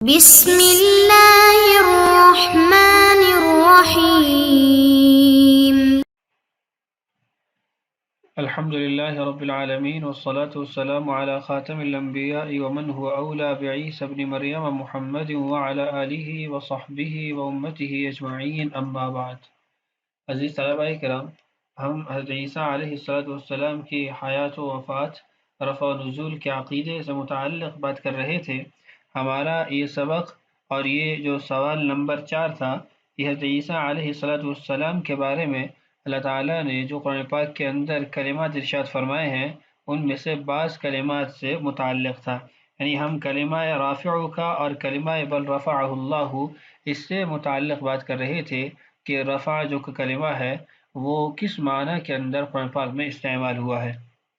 بسم اللہ الرحمن الرحیم الحمد للہ رب العالمین والصلاة والسلام علی خاتم الانبیاء ومن هو اولا بعیسی ابن مریم محمد وعلی آلہ وصحبہ وامتہ اجمعین اما بعد۔ عزیز طلبہ کرام، ہم حضرت عیسیٰ علیہ السلام کی حیات و وفات، رفع و نزول کے عقیدے سے متعلق بات کر رہے تھے۔ ہمارا یہ سبق اور یہ جو سوال نمبر 4 تھا، یہ حضرت عیسیٰ علیہ السلام کے بارے میں اللہ تعالیٰ نے جو قرآن پاک کے اندر کلمات ارشاد فرمائے ہیں ان میں سے بعض کلمات سے متعلق تھا، یعنی ہم کلمہ رافع کا اور کلمہ بل رفعہ اللہ اس سے متعلق بات کر رہے تھے کہ رفع جو کلمہ ہے وہ کس معنی کے اندر قرآن پاک میں استعمال ہوا ہے۔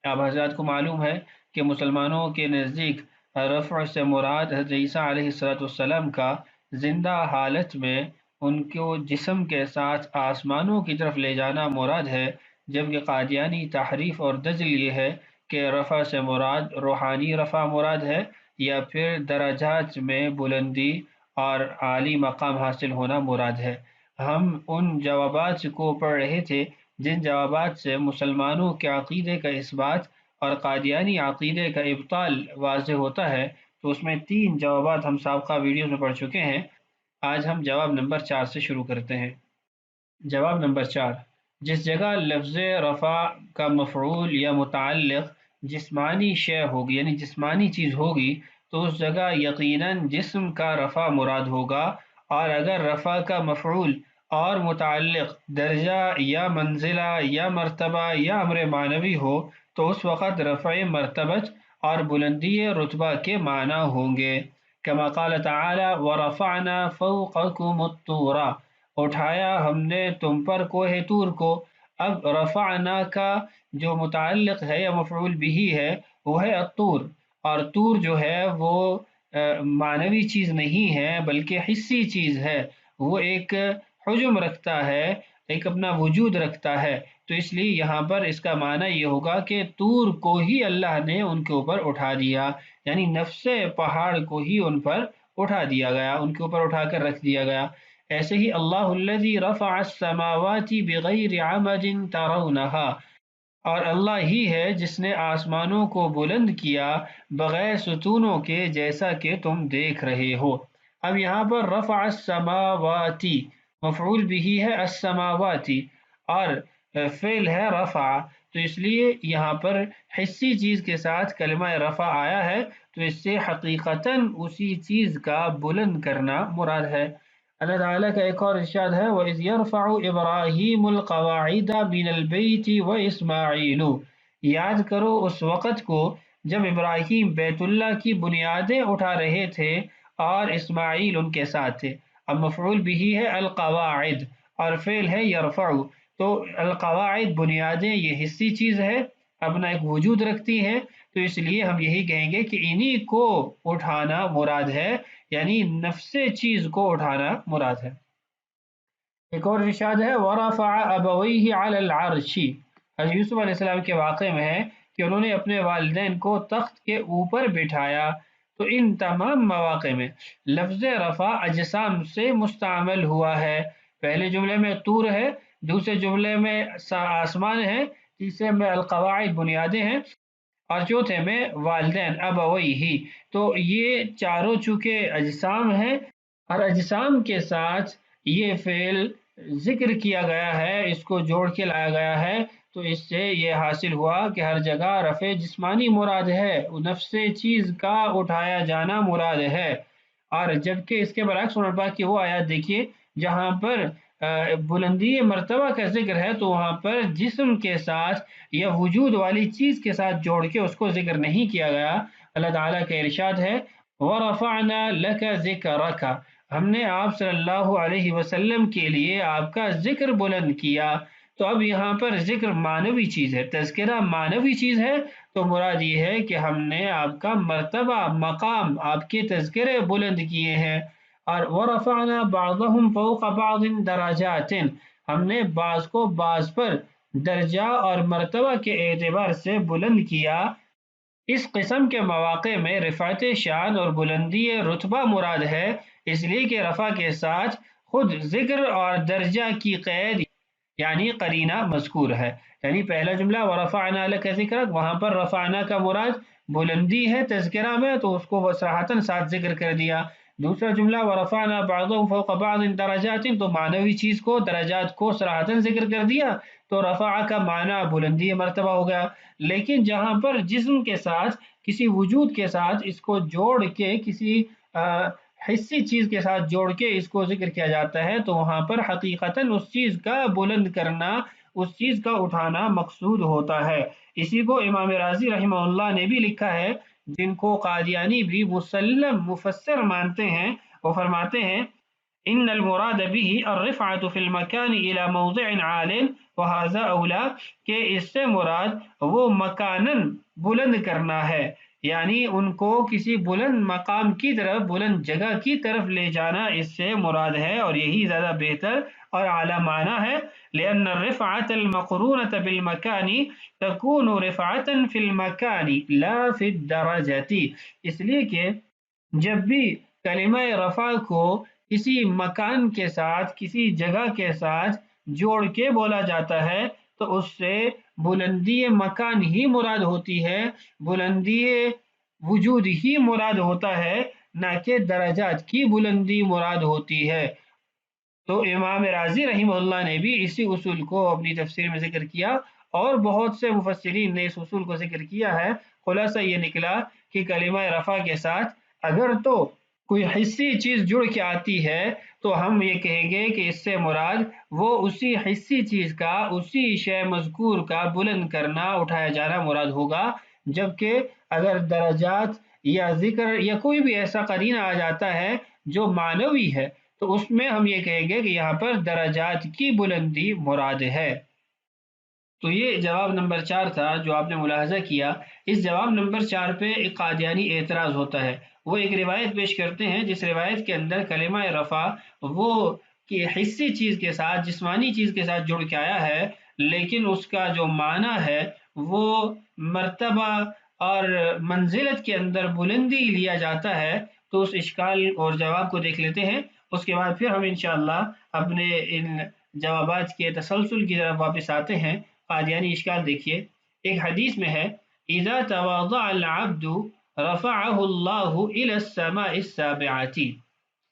آپ حضرات کو معلوم ہے کہ مسلمانوں کے نزدیک رفع سے مراد حضرت عیسیٰ علیہ السلام کا زندہ حالت میں ان کو جسم کے ساتھ آسمانوں کی طرف لے جانا مراد ہے، جبکہ قادیانی تحریف اور دجل یہ ہے کہ رفع سے مراد روحانی رفع مراد ہے یا پھر درجات میں بلندی اور عالی مقام حاصل ہونا مراد ہے۔ ہم ان جوابات کو پڑھ رہے تھے جن جوابات سے مسلمانوں کے عقیدے کا اثبات اور قادیانی عقیدے کا ابطال واضح ہوتا ہے، تو اس میں 3 جوابات ہم سابقہ ویڈیوز میں پڑھ چکے ہیں۔ آج ہم جواب نمبر 4 سے شروع کرتے ہیں۔ جواب نمبر 4، جس جگہ لفظ رفع کا مفعول یا متعلق جسمانی شے ہوگی، یعنی جسمانی چیز ہوگی، تو اس جگہ یقیناً جسم کا رفع مراد ہوگا، اور اگر رفع کا مفعول اور متعلق درجہ یا منزلہ یا مرتبہ یا امر معنوی ہو تو اس وقت رفع مرتبت اور بلندی رتبہ کے معنی ہوں گے۔ کما قال تعالی ورفعنا فوقکم الطور، اٹھایا ہم نے تم پر کوہ طور کو۔ اب رفعنا کا جو متعلق ہے یا مفعول بھی ہے وہ ہے الطور، اور طور جو ہے وہ معنوی چیز نہیں ہے بلکہ حسی چیز ہے، وہ ایک حجم رکھتا ہے، ایک اپنا وجود رکھتا ہے، تو اس لیے یہاں پر اس کا معنی یہ ہوگا کہ طور کو ہی اللہ نے ان کے اوپر اٹھا دیا، یعنی نفس پہاڑ کو ہی ان پر اٹھا دیا گیا، ان کے اوپر اٹھا کر رکھ دیا گیا۔ ایسے ہی اللہ الذی رفع السماوات بغیر عمد ترونہا، اور اللہ ہی ہے جس نے آسمانوں کو بلند کیا بغیر ستونوں کے جیسا کہ تم دیکھ رہے ہو۔ اب یہاں پر رفع السماواتی مفعول بھی ہے السماواتی اور فعل ہے رفع، تو اس لیے یہاں پر حسی چیز کے ساتھ کلمہ رفع آیا ہے، تو اس سے حقیقتاً اسی چیز کا بلند کرنا مراد ہے۔ اللہ تعالیٰ کا ایک اور ارشاد ہے وَإِذْ يَرْفَعُ إِبْرَاهِيمُ الْقَوَاعِدَ مِنَ الْبَيْتِ وَإِسْمَاعِيلُ، یاد کرو اس وقت کو جب ابراہیم بیت اللہ کی بنیادیں اٹھا رہے تھے اور اسماعیل ان کے ساتھ تھے۔ اب مفعول بھی ہے القواعد اور فعل ہے یرفع، تو القواعد بنیادیں یہ حسی چیز ہے، اپنا ایک وجود رکھتی ہے، تو اس لیے ہم یہی کہیں گے کہ انہی کو اٹھانا مراد ہے، یعنی نفس چیز کو اٹھانا مراد ہے۔ ایک اور ارشاد ہے وَرَفَعَ أَبَوَيْهِ عَلَى الْعَرْشِ، حضرت یوسف علیہ السلام کے واقعے میں ہے کہ انہوں نے اپنے والدین کو تخت کے اوپر بٹھایا۔ تو ان تمام مواقع میں لفظ رفع اجسام سے مستعمل ہوا ہے۔ پہلے جملے میں طور ہے، دوسرے جملے میں آسمان ہے، تیسرے میں القواعد بنیادیں ہیں، اور چوتھے میں والدین ابویہ، تو یہ چاروں چونکہ اجسام ہیں اور اجسام کے ساتھ یہ فعل ذکر کیا گیا ہے، اس کو جوڑ کے لایا گیا ہے، تو اس سے یہ حاصل ہوا کہ ہر جگہ رفع جسمانی مراد ہے، نفس چیز کا اٹھایا جانا مراد ہے۔ اور جبکہ اس کے برعکس قرآن پاک کی وہ آیات دیکھیے جہاں پر بلندی مرتبہ کا ذکر ہے، تو وہاں پر جسم کے ساتھ یا وجود والی چیز کے ساتھ جوڑ کے اس کو ذکر نہیں کیا گیا۔ اللہ تعالیٰ کا ارشاد ہے وَرَفَعْنَا لَكَ ذِكْرَكَ، ہم نے آپ صلی اللہ علیہ وسلم کے لیے آپ کا ذکر بلند کیا۔ تو اب یہاں پر ذکر معنوی چیز ہے، تذکرہ معنوی چیز ہے، تو مراد یہ ہے کہ ہم نے آپ کا مرتبہ مقام آپ کے تذکرے بلند کیے ہیں۔ اور وَرَفَعْنَا بَعْضَهُمْ فَوْقَ بَعْضٍ دَرَجَاتٍ، ہم نے بعض کو بعض پر درجہ اور مرتبہ کے اعتبار سے بلند کیا۔ اس قسم کے مواقع میں رفعت شان اور بلندی رتبہ مراد ہے، اس لیے کہ رفع کے ساتھ خود ذکر اور درجہ کی قید یعنی قرینہ مذکور ہے۔ یعنی پہلا جملہ وَرَفَعْنَا لَكَ ذِكْرَكَ، وہاں پر رفعنا کا مراد بلندی ہے تذکرہ میں، تو اس کو صراحتاً ساتھ ذکر کر دیا۔ دوسرا جملہ وَرَفَعْنَا بَعْضَهُمْ فَوْقَ بَعْضٍ دَرَجَاتٍ، تو معنوی چیز کو درجات کو صراحتاً ذکر کر دیا، تو رفع کا معنی بلندی مرتبہ ہو گیا۔ لیکن جہاں پر جسم کے ساتھ کسی وجود کے ساتھ اس کو جوڑ کے کسی حصی چیز کے ساتھ جوڑ کے اس کو ذکر کیا جاتا ہے، تو وہاں پر حقیقتاً اس چیز کا بلند کرنا، اس چیز کا اٹھانا مقصود ہوتا ہے۔ اسی کو امام راضی رحمہ اللہ نے بھی لکھا ہے، جن کو قادیانی بھی مسلم مفسر مانتے ہیں، وہ فرماتے ہیں ان المراد به الرفعة في المكان الى موضع عال وهذا اولا، کہ اس سے مراد وہ مکانن بلند کرنا ہے، یعنی ان کو کسی بلند مقام کی طرف، بلند جگہ کی طرف لے جانا اس سے مراد ہے، اور یہی زیادہ بہتر اور اعلیٰ معنی ہے۔ لأن الرفعة المقرونة بالمكان تكون رفعة في المكان لا في الدرجة، اس لیے کہ جب بھی کلمہ رفع کو کسی مکان کے ساتھ، کسی جگہ کے ساتھ جوڑ کے بولا جاتا ہے، تو اس سے بلندی مکان ہی مراد ہوتی ہے، بلندی وجود ہی مراد ہوتا ہے، نہ کہ درجات کی بلندی مراد ہوتی ہے۔ تو امام راضی رحمہ اللہ نے بھی اسی اصول کو اپنی تفسیر میں ذکر کیا، اور بہت سے مفسرین نے اس اصول کو ذکر کیا ہے۔ خلاصہ یہ نکلا کہ کلمہ رفع کے ساتھ اگر تو کوئی حصی چیز جڑ کے آتی ہے تو ہم یہ کہیں گے کہ اس سے مراد وہ اسی حصی چیز کا، اسی شے مذکور کا بلند کرنا، اٹھایا جانا مراد ہوگا۔ جبکہ اگر درجات یا ذکر یا کوئی بھی ایسا قرینہ آ جاتا ہے جو معنوی ہے، تو اس میں ہم یہ کہیں گے کہ یہاں پر درجات کی بلندی مراد ہے۔ تو یہ جواب نمبر 4 تھا جو آپ نے ملاحظہ کیا۔ اس جواب نمبر 4 پہ ایک قادیانی اعتراض ہوتا ہے، وہ ایک روایت پیش کرتے ہیں جس روایت کے اندر کلمہ رفع وہ کہ حصی چیز کے ساتھ، جسمانی چیز کے ساتھ جڑ کے آیا ہے، لیکن اس کا جو معنی ہے وہ مرتبہ اور منزلت کے اندر بلندی لیا جاتا ہے۔ تو اس اشکال اور جواب کو دیکھ لیتے ہیں، اس کے بعد پھر ہم انشاءاللہ اپنے ان جوابات کے تسلسل کی طرف واپس آتے ہیں۔ قادیانی اشکال دیکھیے، ایک حدیث میں ہے اذا تواضع العبد رفعه اللہ الى السماء السابعة،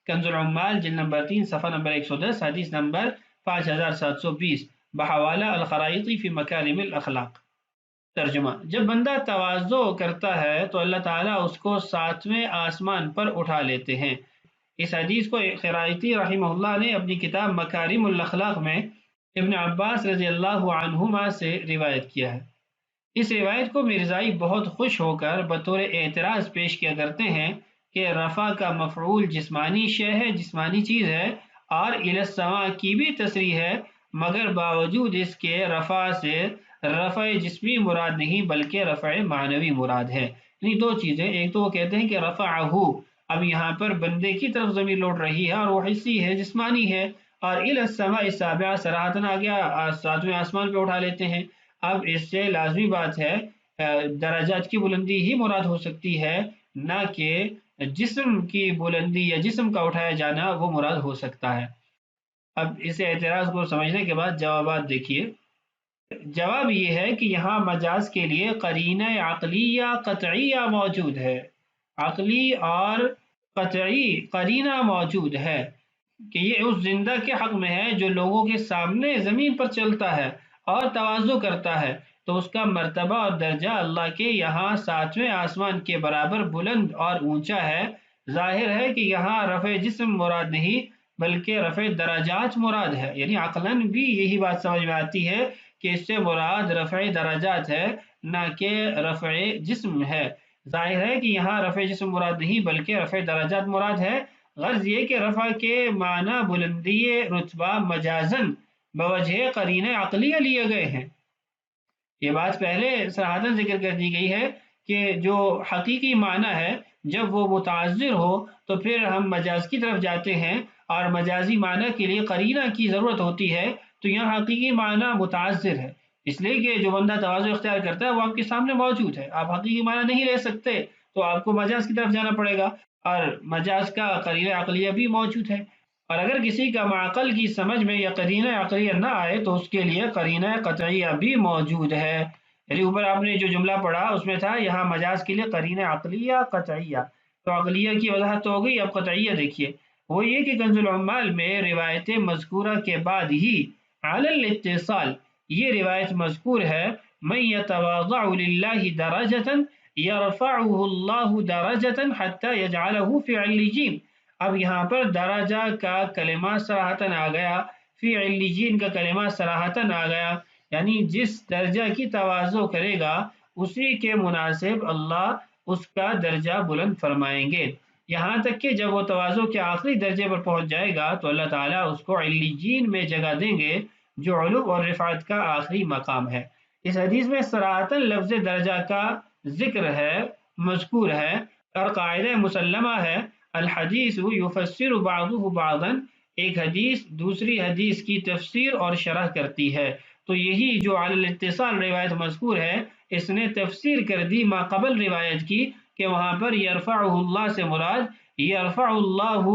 کنز العمال جلد نمبر 3 صفحہ نمبر 110، حدیث نمبر 5720، بحوالہ الخرائطی فی مکارم الاخلاق۔ ترجمہ: جب بندہ تواضع کرتا ہے تو اللہ تعالیٰ اس کو 7ویں آسمان پر اٹھا لیتے ہیں۔ اس حدیث کو خرائطی رحمہ اللہ نے اپنی کتاب مکارم الاخلاق میں ابن عباس رضی اللہ عنہما سے روایت کیا ہے۔ اس روایت کو مرزائی بہت خوش ہو کر بطور اعتراض پیش کیا کرتے ہیں کہ رفع کا مفعول جسمانی شے ہے، جسمانی چیز ہے، اور الی السماء کی بھی تصریح ہے، مگر باوجود اس کے رفع سے رفع جسمی مراد نہیں بلکہ رفع معنوی مراد ہے۔ یعنی دو چیزیں، ایک تو وہ کہتے ہیں کہ رفعہ، اب یہاں پر بندے کی طرف ضمیر لوٹ رہی ہے اور وہ حصی ہے، جسمانی ہے، اور الی السماء السابعہ صراحتاً آ گیا، 7ویں آسمان پہ اٹھا لیتے ہیں۔ اب اس سے لازمی بات ہے درجات کی بلندی ہی مراد ہو سکتی ہے، نہ کہ جسم کی بلندی یا جسم کا اٹھایا جانا وہ مراد ہو سکتا ہے۔ اب اس اعتراض کو سمجھنے کے بعد جوابات دیکھیے۔ جواب یہ ہے کہ یہاں مجاز کے لیے قرینہ عقلیہ قطعیہ موجود ہے، عقلی اور قطعی قرینہ موجود ہے کہ یہ اس زندہ کے حق میں ہے جو لوگوں کے سامنے زمین پر چلتا ہے اور تواضع کرتا ہے، تو اس کا مرتبہ اور درجہ اللہ کے یہاں 7ویں آسمان کے برابر بلند اور اونچا ہے۔ ظاہر ہے کہ یہاں رفع جسم مراد نہیں بلکہ رفع درجات مراد ہے، یعنی عقلاً بھی یہی بات سمجھ میں آتی ہے کہ اس سے مراد رفع درجات ہے، نہ کہ رفع جسم ہے۔ ظاہر ہے کہ یہاں رفع جسم مراد نہیں بلکہ رفع درجات مراد ہے۔ غرض یہ کہ رفع کے معنی بلندی رتبہ مجازن بوجہ قرینہ عقلیہ لیے گئے ہیں۔ یہ بات پہلے صراحتاً ذکر کر دی گئی ہے کہ جو حقیقی معنی ہے جب وہ متعذر ہو تو پھر ہم مجاز کی طرف جاتے ہیں، اور مجازی معنی کے لیے قرینہ کی ضرورت ہوتی ہے، تو یہاں حقیقی معنی متعذر ہے، اس لیے کہ جو بندہ تواضع اختیار کرتا ہے وہ آپ کے سامنے موجود ہے، آپ حقیقی معنی نہیں لے سکتے تو آپ کو مجاز کی طرف جانا پڑے گا، اور مجاز کا قرینہ عقلیہ بھی موجود ہے، اور اگر کسی کا معقل کی سمجھ میں یہ قرینہ عقلیہ نہ آئے تو اس کے لیے قرینہ قطعیہ بھی موجود ہے۔ یعنی اوپر آپ نے جو جملہ پڑھا اس میں تھا یہاں مجاز کے لیے قرینہ عقلیہ قطعیہ، تو عقلیہ کی وضاحت تو ہو گئی، اب قطعیہ دیکھیے، وہ یہ کہ کنز العمال میں روایت مذکورہ کے بعد ہی علی الاتصال یہ روایت مذکور ہے، من یتواضع للہ درجۃ یرفعہ اللہ درجۃ حتی یجعلہ فی علیین۔ اب یہاں پر درجہ کا کلمہ صراحتاً آ گیا، فی علیین کا کلمہ صراحتاً آ گیا، یعنی جس درجہ کی تواضع کرے گا اسی کے مناسب اللہ اس کا درجہ بلند فرمائیں گے، یہاں تک کہ جب وہ تواضع کے آخری درجے پر پہنچ جائے گا تو اللہ تعالیٰ اس کو علیین میں جگہ دیں گے، جو علو اور رفعت کا آخری مقام ہے۔ اس حدیث میں صراحتاً لفظ درجہ کا ذکر ہے، مذکور ہے، اور قاعدہ مسلمہ ہے الحدیث یفسر بعضہ بعضا، ایک حدیث دوسری حدیث کی تفسیر اور شرح کرتی ہے، تو یہی جو علی الاتصال روایت مذکور ہے اس نے تفسیر کر دی ما قبل روایت کی، کہ وہاں پر یرفعہ اللہ سے مراد یرفع اللہ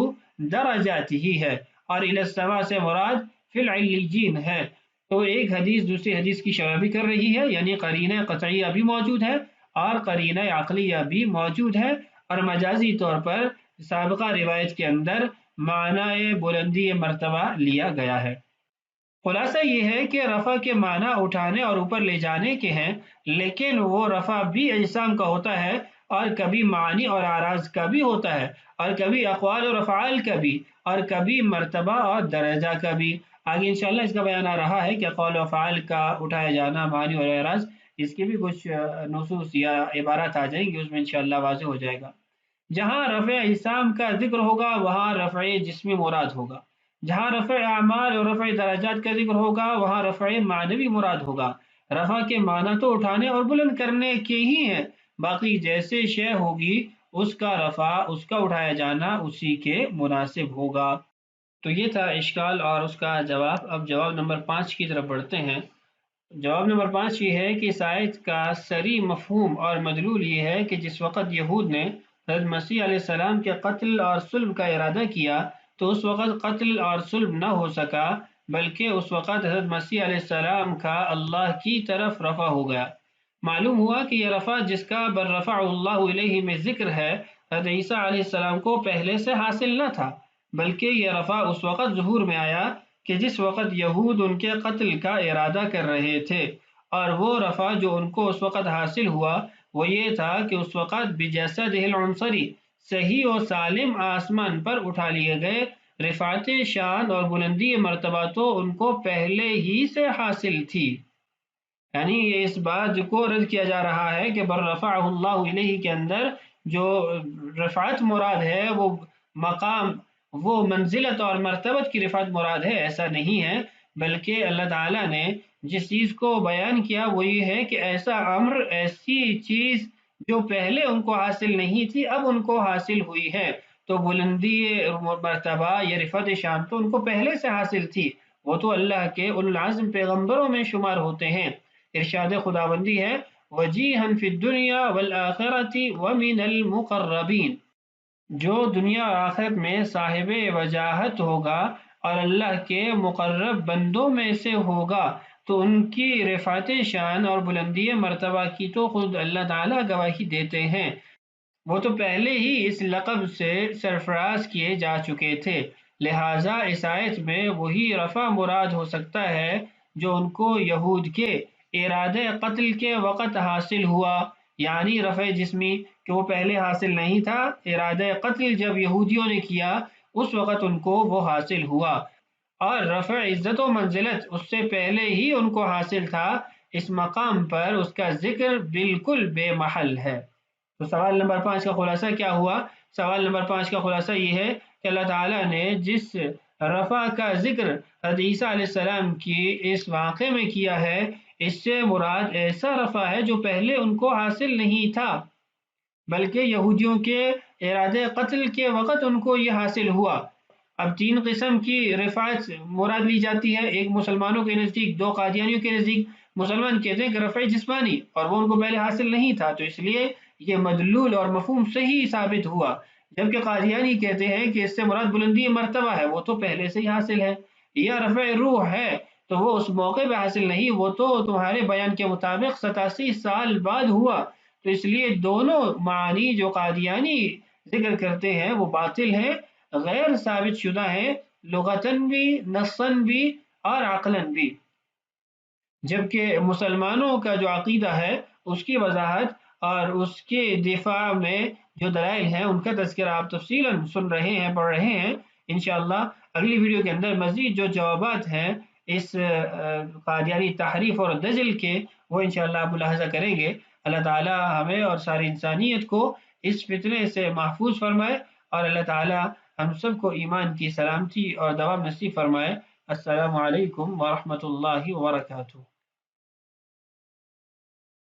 درجاتہ ہے، اور الی السماء سے مراد فی العلیین ہے، تو ایک حدیث دوسری حدیث کی شرح بھی کر رہی ہے، یعنی قرینہ قطعیہ بھی موجود ہے اور قرینہ عقلیہ بھی موجود ہے، اور مجازی طور پر سابقہ روایت کے اندر معنی بلندی مرتبہ لیا گیا ہے۔ خلاصہ یہ ہے کہ رفع کے معنی اٹھانے اور اوپر لے جانے کے ہیں، لیکن وہ رفع بھی اجسام کا ہوتا ہے، اور کبھی معنی اور اعراض کا بھی ہوتا ہے، اور کبھی اقوال اور افعال کا بھی، اور کبھی مرتبہ اور درجہ کا بھی۔ آگے انشاءاللہ اس کا بیان آ رہا ہے کہ اقوال و افعال کا اٹھایا جانا، معنی اور اعراض، اس کے بھی کچھ نصوص یا عبارات آ جائیں گی، اس میں انشاءاللہ واضح ہو جائے گا۔ جہاں رفع اجسام کا ذکر ہوگا وہاں رفع جسمی مراد ہوگا، جہاں رفع اعمال اور رفع درجات کا ذکر ہوگا وہاں رفع معنوی مراد ہوگا۔ رفع کے معنی تو اٹھانے اور بلند کرنے کے ہی ہیں، باقی جیسے شے ہوگی اس کا رفع، اس کا اٹھایا جانا اسی کے مناسب ہوگا۔ تو یہ تھا اشکال اور اس کا جواب۔ اب جواب نمبر 5 کی طرف بڑھتے ہیں۔ جواب نمبر 5 یہ ہے کہ اس آیت کا صریح مفہوم اور مدلول یہ ہے کہ جس وقت یہود نے حضرت مسیح علیہ السلام کے قتل اور صلب کا ارادہ کیا تو اس وقت قتل اور صلب نہ ہو سکا، بلکہ اس وقت حضرت مسیح علیہ السلام کا اللہ کی طرف رفع ہو گیا۔ معلوم ہوا کہ یہ رفع جس کا بر رفع اللہ علیہ میں ذکر ہے حضرت عیسیٰ علیہ السلام کو پہلے سے حاصل نہ تھا، بلکہ یہ رفع اس وقت ظہور میں آیا کہ جس وقت یہود ان کے قتل کا ارادہ کر رہے تھے، اور وہ رفع جو ان کو اس وقت حاصل ہوا وہ یہ تھا کہ اس وقت بجسدہ العنصری صحیح و سالم آسمان پر اٹھا لیے گئے، رفعت شان اور بلندی مرتبہ تو ان کو پہلے ہی سے حاصل تھی۔ یعنی یہ اس بات کو رد کیا جا رہا ہے کہ بر رفعہ اللہ علیہ کے اندر جو رفعت مراد ہے وہ مقام، وہ منزلت اور مرتبت کی رفعت مراد ہے، ایسا نہیں ہے، بلکہ اللہ تعالیٰ نے جس چیز کو بیان کیا وہ یہ ہے کہ ایسا امر، ایسی چیز جو پہلے ان کو حاصل نہیں تھی اب ان کو حاصل ہوئی ہے، تو بلندی مرتبہ یا رفعت شان تو ان کو پہلے سے حاصل تھی، وہ تو اللہ کے اولو العزم پیغمبروں میں شمار ہوتے ہیں۔ ارشاد خداوندی ہے وجیہا فی الدنیا والآخرۃ ومن المقربین، جو دنیا اور آخرت میں صاحب وجاہت ہوگا اور اللہ کے مقرب بندوں میں سے ہوگا تو ان کی رفعت شان اور بلندی مرتبہ کی تو خود اللہ تعالیٰ گواہی دیتے ہیں، وہ تو پہلے ہی اس لقب سے سرفراز کیے جا چکے تھے، لہٰذا اس آیت میں وہی رفع مراد ہو سکتا ہے جو ان کو یہود کے ارادہ قتل کے وقت حاصل ہوا، یعنی رفع جسمی کہ وہ پہلے حاصل نہیں تھا، ارادہ قتل جب یہودیوں نے کیا اس وقت ان کو وہ حاصل ہوا، اور رفع عزت و منزلت اس سے پہلے ہی ان کو حاصل تھا، اس مقام پر اس کا ذکر بالکل بے محل ہے۔ تو سوال نمبر 5 کا خلاصہ کیا ہوا؟ سوال نمبر 5 کا خلاصہ یہ ہے کہ اللہ تعالیٰ نے جس رفع کا ذکر حضرت عیسیٰ علیہ السلام کی اس واقعے میں کیا ہے اس سے مراد ایسا رفع ہے جو پہلے ان کو حاصل نہیں تھا، بلکہ یہودیوں کے ارادہ قتل کے وقت ان کو یہ حاصل ہوا۔ اب 3 قسم کی رفعت مراد لی جاتی ہے، ایک مسلمانوں کے نزدیک، 2 قادیانیوں کے نزدیک۔ مسلمان کہتے ہیں کہ رفع جسمانی، اور وہ ان کو پہلے حاصل نہیں تھا، تو اس لیے یہ مدلول اور مفہوم صحیح ثابت ہوا. جبکہ قادیانی کہتے ہیں کہ اس سے مراد بلندی مرتبہ ہے، وہ تو پہلے سے ہی حاصل ہے. یا رفع روح ہے تو وہ اس موقع پہ حاصل نہیں، وہ تو تمہارے بیان کے مطابق 87 سال بعد ہوا. تو اس لیے دونوں معانی جو قادیانی ذکر کرتے ہیں وہ باطل ہیں، غیر ثابت شدہ ہیں، لغتاً بھی، نصاً بھی، اور عقلاً بھی. جبکہ مسلمانوں کا جو عقیدہ ہے اس کی وضاحت اور اس کے دفاع میں جو دلائل ہیں ان کا تذکرہ آپ تفصیلاً سن رہے ہیں، پڑھ رہے ہیں. انشاءاللہ اگلی ویڈیو کے اندر مزید جو جوابات ہیں اس قادیانی تحریف اور دجل کے، وہ انشاءاللہ آپ ملاحظہ کریں گے. اللہ تعالی ہمیں اور ساری انسانیت کو اس فتنے سے محفوظ فرمائے، اور اللہ تعالی ہم سب کو ایمان کی سلامتی اور دوام نصیب فرمائے. السلام علیکم ورحمۃ اللہ وبرکاتہ.